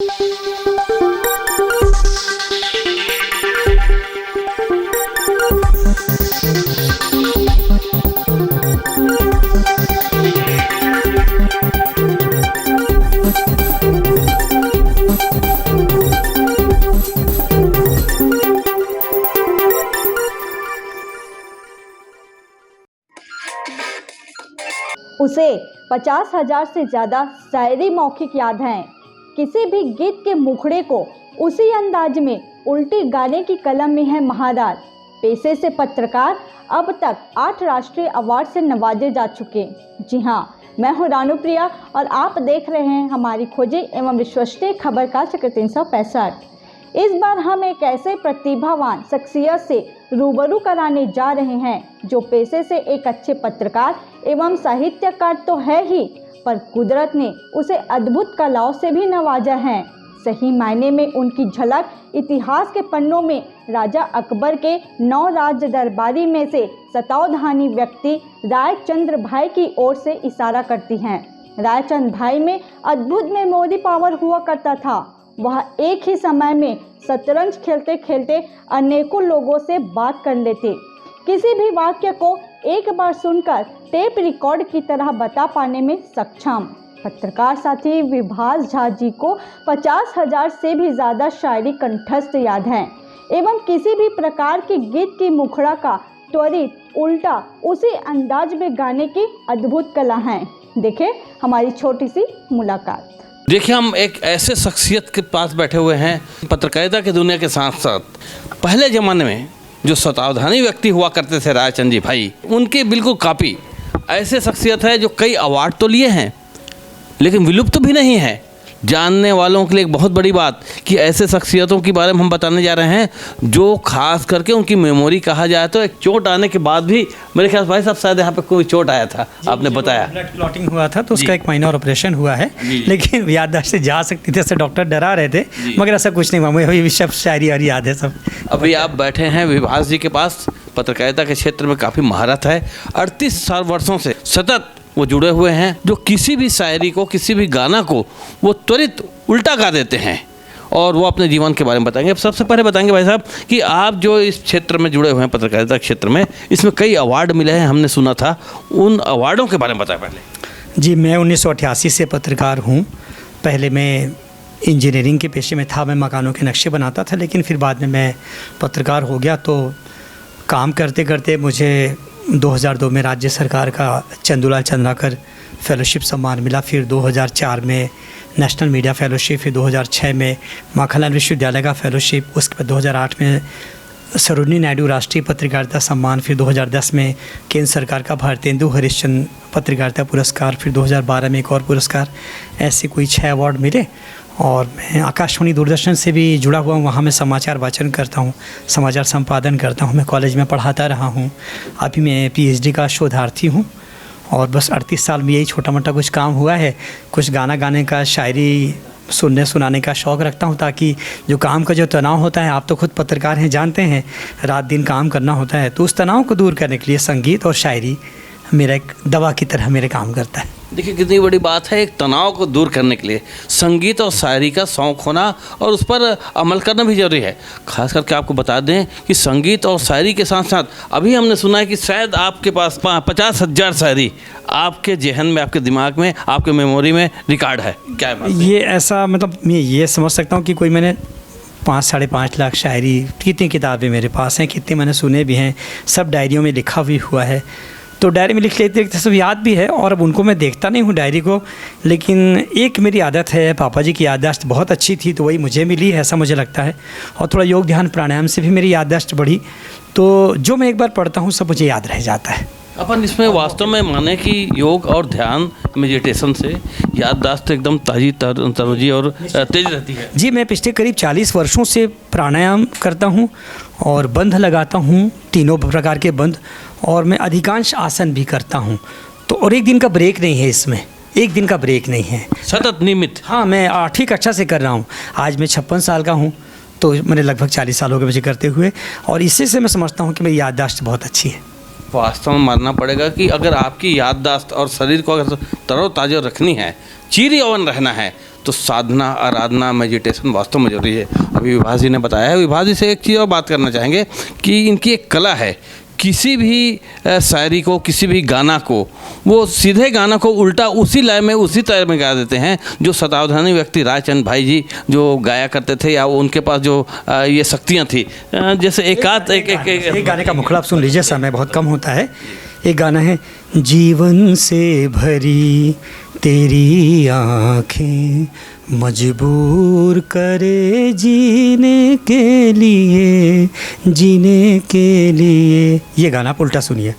उसे 50,000 से ज़्यादा शायरी मौखिक याद हैं। किसी भी गीत के मुखड़े को उसी अंदाज में उल्टी गाने की कलम में है महारत। पेशे से पत्रकार, अब तक 8 राष्ट्रीय अवार्ड से नवाजे जा चुके। जी हाँ, मैं हूँ रानुप्रिया और आप देख रहे हैं हमारी खोजी एवं विश्वसनीय खबर का चक्र 365। इस बार हम एक ऐसे प्रतिभावान शख्सियत से रूबरू कराने जा रहे हैं जो पेशे से एक अच्छे पत्रकार एवं साहित्यकार तो है ही, पर कुदरत ने उसे अद्भुत कलाओं से भी नवाजा है। सही मायने में उनकी झलक इतिहास के पन्नों में राजा अकबर के 9 राज दरबारी में से सतावधानी व्यक्ति रायचंद्र भाई की ओर से इशारा करती हैं। रायचंद्र भाई में अद्भुत मेमोरी पावर हुआ करता था। वह एक ही समय में शतरंज खेलते खेलते अनेकों लोगों से बात कर लेते। किसी भी वाक्य को एक बार सुनकर टेप रिकॉर्ड की तरह बता पाने में सक्षम। पत्रकार साथी विभास झा जी को 50,000 से भी ज़्यादा शायरी कंठस्थ याद हैं एवं किसी भी प्रकार के गीत की मुखड़ा का त्वरित उल्टा उसी अंदाज में गाने की अद्भुत कला है। देखें हमारी छोटी सी मुलाकात। देखिए, हम एक ऐसे शख्सियत के पास बैठे हुए हैं, पत्रकारिता की दुनिया के साथ साथ पहले ज़माने में जो शतावधानी व्यक्ति हुआ करते थे रायचंद जी भाई, उनके बिल्कुल कॉपी ऐसे शख्सियत है जो कई अवार्ड तो लिए हैं लेकिन विलुप्त भी नहीं है। जानने वालों के लिए एक बहुत बड़ी बात कि ऐसे शख्सियतों के बारे में हम बताने जा रहे हैं जो खास करके उनकी मेमोरी कहा जाए तो एक चोट आने के बाद भी, मेरे ख्याल भाई साहब शायद यहाँ पे कोई चोट आया था, आपने बताया ब्लड क्लॉटिंग हुआ था तो उसका एक माइनर ऑपरेशन हुआ है, लेकिन याददाश्त से जा सकती थी, ऐसे डॉक्टर डरा रहे थे, मगर ऐसा कुछ नहीं हुआ। मुझे सब शायरी और याद है सब। अभी आप बैठे हैं विभास जी के पास, पत्रकारिता के क्षेत्र में काफ़ी महारत है। 38 वर्षों से सतत वो जुड़े हुए हैं, जो किसी भी शायरी को, किसी भी गाना को वो त्वरित उल्टा गा देते हैं और वो अपने जीवन के बारे में बताएंगे। अब सबसे पहले बताएंगे भाई साहब कि आप जो इस क्षेत्र में जुड़े हुए हैं, पत्रकारिता क्षेत्र में, इसमें कई अवार्ड मिले हैं, हमने सुना था, उन अवार्डों के बारे में बताएं पहले। जी, मैं 1988 से पत्रकार हूँ। पहले मैं इंजीनियरिंग के पेशे में था, मैं मकानों के नक्शे बनाता था, लेकिन फिर बाद में मैं पत्रकार हो गया। तो काम करते करते मुझे 2002 में राज्य सरकार का चंदूलाल चंद्राकर फेलोशिप सम्मान मिला, फिर 2004 में नेशनल मीडिया फेलोशिप, फिर 2006 में माखनलाल विश्वविद्यालय का फेलोशिप, उसके बाद 2008 में सरोजिनी नायडू राष्ट्रीय पत्रकारिता सम्मान, फिर 2010 में केंद्र सरकार का भारतेंदु हरिश्चंद्र पत्रकारिता पुरस्कार, फिर 2012 में एक और पुरस्कार। ऐसे कोई 6 अवार्ड मिले। और मैं आकाशवाणी दूरदर्शन से भी जुड़ा हुआ हूँ, वहाँ मैं समाचार वाचन करता हूँ, समाचार संपादन करता हूँ, मैं कॉलेज में पढ़ाता रहा हूँ। अभी मैं PhD का शोधार्थी हूँ और बस 38 साल में यही छोटा मोटा कुछ काम हुआ है। कुछ गाना गाने का, शायरी सुनने सुनाने का शौक़ रखता हूँ, ताकि जो काम का जो तनाव होता है, आप तो खुद पत्रकार हैं, जानते हैं, रात दिन काम करना होता है, तो उस तनाव को दूर करने के लिए संगीत और शायरी मेरा एक दवा की तरह मेरे काम करता है। देखिए कितनी बड़ी बात है, एक तनाव को दूर करने के लिए संगीत और शायरी का शौक़ होना और उस पर अमल करना भी ज़रूरी है। खास करके आपको बता दें कि संगीत और शायरी के साथ साथ अभी हमने सुना है कि शायद आपके पास 50,000 शायरी आपके जहन में, आपके दिमाग में, आपके मेमोरी में रिकॉर्ड है। क्या है ये ऐसा, मतलब मैं ये समझ सकता हूँ कि कोई मैंने 5-5.5 लाख शायरी, कितनी किताबें मेरे पास हैं, कितने मैंने सुने भी हैं, सब डायरियों में लिखा भी हुआ है। तो डायरी में लिख लेते सब याद भी है और अब उनको मैं देखता नहीं हूँ डायरी को, लेकिन एक मेरी आदत है, पापा जी की याददाश्त बहुत अच्छी थी तो वही मुझे मिली है, ऐसा मुझे लगता है। और थोड़ा योग ध्यान प्राणायाम से भी मेरी याददाश्त बढ़ी, तो जो मैं एक बार पढ़ता हूँ सब मुझे याद रह जाता है। अपन इसमें वास्तव में माने कि योग और ध्यान, मेडिटेशन से याददाश्त एकदम ताज़ी तरोजी और तेज रहती है। जी, मैं पिछले करीब 40 वर्षों से प्राणायाम करता हूँ और बंध लगाता हूँ, तीनों प्रकार के बंध, और मैं अधिकांश आसन भी करता हूँ। तो और एक दिन का ब्रेक नहीं है इसमें, एक दिन का ब्रेक नहीं है, सतत नियमित। हाँ, मैं 8वीं कक्षा से कर रहा हूँ। आज मैं 56 साल का हूँ, तो मैंने लगभग 40 साल हो गए मुझे करते हुए, और इसी से मैं समझता हूँ कि मेरी याददाश्त बहुत अच्छी है। वास्तव में मानना पड़ेगा कि अगर आपकी याददाश्त और शरीर को अगर तरोताज़ा रखनी है चीरी ओवन रहना है तो साधना, आराधना, मेडिटेशन वास्तव में जरूरी है। अभी विभास जी ने बताया है। विभास जी से एक चीज़ और बात करना चाहेंगे कि इनकी एक कला है, किसी भी शायरी को, किसी भी गाना को वो सीधे गाना को उल्टा उसी लय में, उसी तरह में गा देते हैं जो शतावधानी व्यक्ति रायचंद भाई जी जो गाया करते थे, या उनके पास जो ये शक्तियाँ थी। जैसे एक गाने का मुखड़ा आप सुन लीजिए, समय बहुत कम होता है। एक गाना है, जीवन से भरी तेरी आँखें मजबूर करे जीने के लिए, जीने के लिए। ये गाना आप उल्टा सुनिए।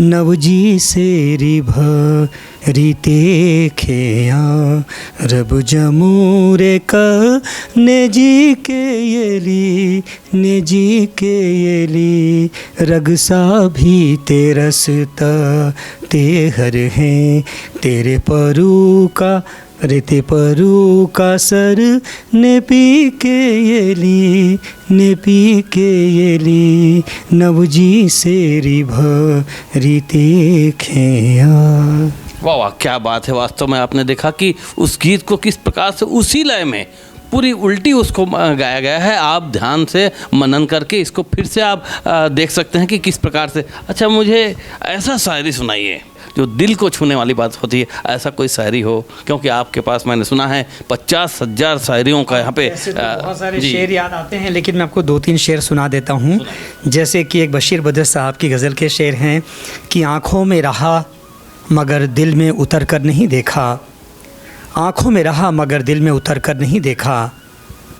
नवजी से भरी तेखिया रब जमूरे का नेजी के येली, नेजी के येली रगसा भी तेरसता तेहर हैं तेरे परू का, रेते परू का सर ने पी के येली, ने पी के येली नवजी से भरी तेखिया। वाह वाह, क्या बात है। वास्तव में आपने देखा कि उस गीत को किस प्रकार से उसी लय में पूरी उल्टी उसको गाया गया है। आप ध्यान से मनन करके इसको फिर से आप देख सकते हैं कि किस प्रकार से। अच्छा, मुझे ऐसा शायरी सुनाइए जो दिल को छूने वाली बात होती है, ऐसा कोई शायरी हो, क्योंकि आपके पास मैंने सुना है 50,000 शायरियों का यहाँ पे बहुत सारे शेर याद आते हैं, लेकिन मैं आपको 2-3 शेर सुना देता हूँ। जैसे कि एक बशीर बद्र साहब की गज़ल के शेर हैं कि आँखों में रहा मगर दिल में उतर कर नहीं देखा, आँखों में रहा मगर दिल में उतर कर नहीं देखा,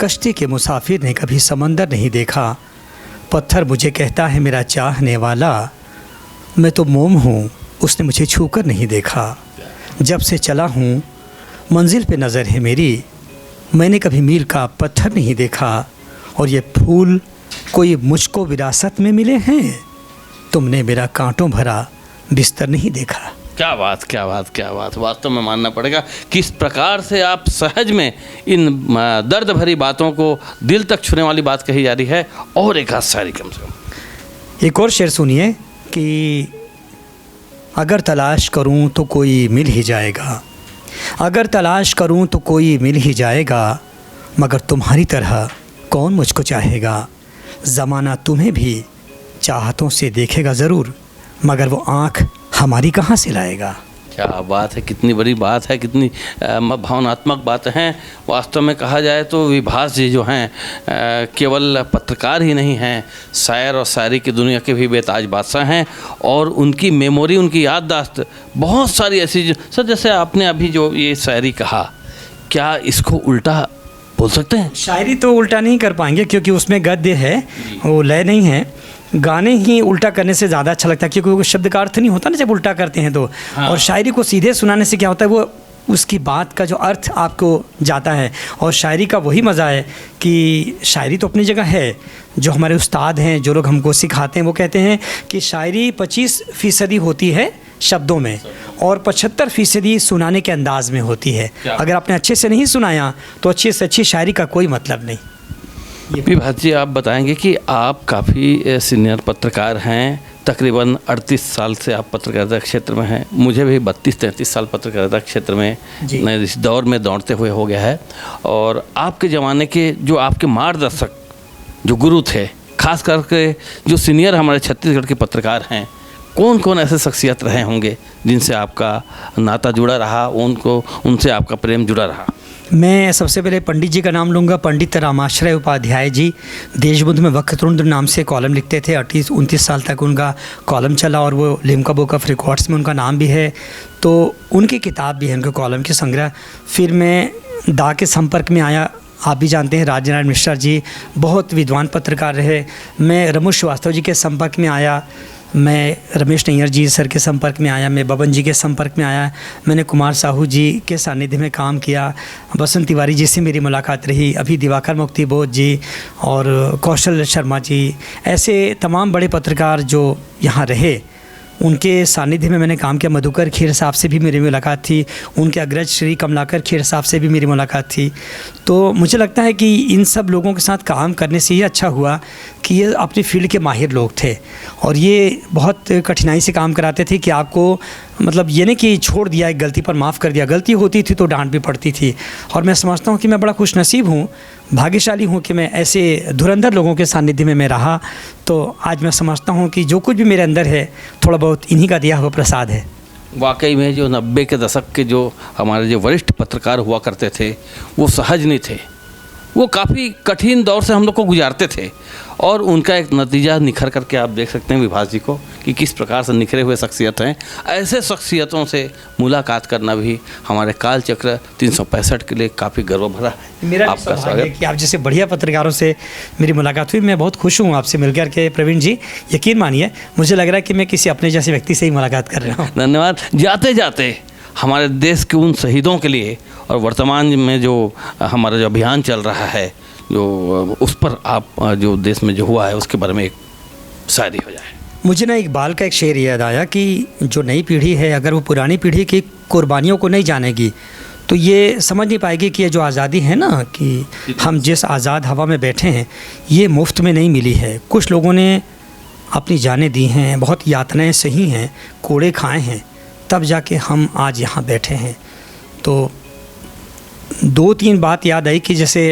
कश्ती के मुसाफिर ने कभी समंदर नहीं देखा, पत्थर मुझे कहता है मेरा चाहने वाला, मैं तो मोम हूँ उसने मुझे छू कर नहीं देखा, जब से चला हूँ मंजिल पे नज़र है मेरी, मैंने कभी मील का पत्थर नहीं देखा, और ये फूल कोई मुझको विरासत में मिले हैं, तुमने मेरा कांटों भरा बिस्तर नहीं देखा। क्या बात, क्या बात, क्या बात। वास्तव में मानना पड़ेगा किस प्रकार से आप सहज में इन दर्द भरी बातों को, दिल तक छूने वाली बात कही जा रही है। और एक हाथ शायरी कम से कम। एक और शेर सुनिए कि अगर तलाश करूं तो कोई मिल ही जाएगा, अगर तलाश करूं तो कोई मिल ही जाएगा, मगर तुम्हारी तरह कौन मुझको चाहेगा, ज़माना तुम्हें भी चाहतों से देखेगा ज़रूर, मगर वो आँख हमारी कहाँ से लाएगा। क्या बात है, कितनी बड़ी बात है, कितनी भावनात्मक बातें हैं। वास्तव में कहा जाए तो विभास जी जो हैं केवल पत्रकार ही नहीं हैं, शायर और शायरी की दुनिया के भी बेताज बादशाह हैं, और उनकी मेमोरी, उनकी याददाश्त बहुत सारी ऐसी। सर, जैसे आपने अभी जो ये शायरी कहा, क्या इसको उल्टा बोल सकते हैं? शायरी तो उल्टा नहीं कर पाएंगे क्योंकि उसमें गद्य है, वो लय नहीं है। गाने ही उल्टा करने से ज़्यादा अच्छा लगता है क्योंकि वो शब्द का अर्थ नहीं होता ना जब उल्टा करते हैं तो। हाँ। और शायरी को सीधे सुनाने से क्या होता है, वो उसकी बात का जो अर्थ आपको जाता है। और शायरी का वही मज़ा है कि शायरी तो अपनी जगह है, जो हमारे उस्ताद हैं, जो लोग हमको सिखाते हैं, वो कहते हैं कि शायरी 25% होती है शब्दों में और 75% सुनाने के अंदाज में होती है। अगर आपने अच्छे से नहीं सुनाया तो अच्छी से अच्छी शायरी का कोई मतलब नहीं। विभास जी, आप बताएंगे कि आप काफ़ी सीनियर पत्रकार हैं, तकरीबन 38 साल से आप पत्रकारिता क्षेत्र में हैं। मुझे भी 32-33 साल पत्रकारिता क्षेत्र में इस दौर में दौड़ते हुए हो गया है। और आपके ज़माने के जो आपके मार्गदर्शक, जो गुरु थे, खास करके जो सीनियर हमारे छत्तीसगढ़ के पत्रकार हैं, कौन कौन ऐसे शख्सियत रहे होंगे जिनसे आपका नाता जुड़ा रहा, उनसे आपका प्रेम जुड़ा रहा? मैं सबसे पहले पंडित जी का नाम लूँगा। पंडित रामाश्रय उपाध्याय जी देशबंधु में वक्रतुंड नाम से कॉलम लिखते थे। 28-29 साल तक उनका कॉलम चला और वो लिम्का बुक ऑफ रिकॉर्ड्स में उनका नाम भी है। तो उनकी किताब भी है, उनके कॉलम के संग्रह। फिर मैं दा के संपर्क में आया। आप भी जानते हैं राज नारायण मिश्रा जी बहुत विद्वान पत्रकार रहे। मैं रमेश श्रीवास्तव जी के संपर्क में आया, मैं रमेश नैयर जी सर के संपर्क में आया, मैं बबन जी के संपर्क में आया, मैंने कुमार साहू जी के सानिध्य में काम किया, बसंत तिवारी जी से मेरी मुलाकात रही, अभी दिवाकर मुक्तिबोध जी और कौशल शर्मा जी, ऐसे तमाम बड़े पत्रकार जो यहाँ रहे उनके सानिध्य में मैंने काम किया। मधुकर खेर साहब से भी मेरी मुलाकात थी, उनके अग्रज श्री कमलाकर खेर साहब से भी मेरी मुलाकात थी। तो मुझे लगता है कि इन सब लोगों के साथ काम करने से ये अच्छा हुआ कि ये अपनी फील्ड के माहिर लोग थे और ये बहुत कठिनाई से काम कराते थे कि आपको मतलब ये नहीं कि छोड़ दिया, एक गलती पर माफ़ कर दिया, गलती होती थी तो डांट भी पड़ती थी। और मैं समझता हूँ कि मैं बड़ा खुशनसीब हूँ, भाग्यशाली हूँ कि मैं ऐसे धुरंधर लोगों के सानिध्य में मैं रहा। तो आज मैं समझता हूँ कि जो कुछ भी मेरे अंदर है थोड़ा बहुत इन्हीं का दिया हुआ प्रसाद है। वाकई में जो 90 के दशक के जो हमारे जो वरिष्ठ पत्रकार हुआ करते थे वो सहज नहीं थे, वो काफ़ी कठिन दौर से हम लोग को गुजारते थे और उनका एक नतीजा निखर करके आप देख सकते हैं विभास जी को कि किस प्रकार से निखरे हुए शख्सियत हैं। ऐसे शख्सियतों से मुलाकात करना भी हमारे कालचक्र 365 के लिए काफ़ी गर्व भरा है। मेरा आपका सौभाग्य है स्वागत। कि आप जैसे बढ़िया पत्रकारों से मेरी मुलाकात हुई। मैं बहुत खुश हूँ आपसे मिलकर के प्रवीण जी। यकीन मानिए मुझे लग रहा है कि मैं किसी अपने जैसे व्यक्ति से ही मुलाकात कर रहा हूँ। धन्यवाद। जाते जाते हमारे देश के उन शहीदों के लिए और वर्तमान में जो हमारा जो अभियान चल रहा है, जो उस पर आप जो देश में जो हुआ है उसके बारे में एक शायरी हो जाए। मुझे ना इकबाल का एक शेर याद आया कि जो नई पीढ़ी है अगर वो पुरानी पीढ़ी की कुर्बानियों को नहीं जानेगी तो ये समझ नहीं पाएगी कि ये जो आज़ादी है ना, कि हम जिस आज़ाद हवा में बैठे हैं ये मुफ्त में नहीं मिली है। कुछ लोगों ने अपनी जानें दी हैं, बहुत यातनाएं सही हैं, कोड़े खाए हैं, तब जाके हम आज यहाँ बैठे हैं। तो 2-3 बात याद आई कि जैसे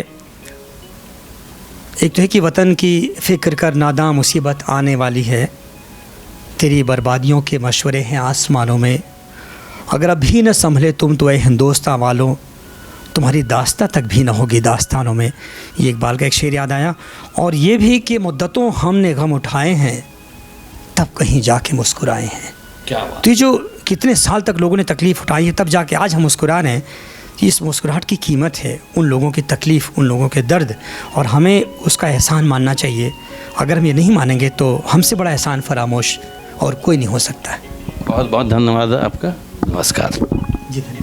एक तो है कि वतन की फ़िक्र कर नादां मुसीबत आने वाली है, तेरी बर्बादियों के मशवरे हैं आसमानों में, अगर अभी न संभले तुम तो ए हिंदुस्तान वालों, तुम्हारी दास्तां तक भी न होगी दास्तानों में। ये इकबाल का एक शेर याद आया। और ये भी कि मुद्दतों हमने गम उठाए हैं तब कहीं जाके मुस्कुराए हैं। क्या बात। तो ये जो कितने साल तक लोगों ने तकलीफ़ उठाई है तब जाके आज हम मुस्कुरा रहे हैं, कि इस मुस्कुराहट की कीमत है उन लोगों की तकलीफ़, उन लोगों के दर्द, और हमें उसका एहसान मानना चाहिए। अगर हम ये नहीं मानेंगे तो हमसे बड़ा एहसान फरामोश और कोई नहीं हो सकता है। बहुत बहुत धन्यवाद आपका। नमस्कार। जी धन्यवाद।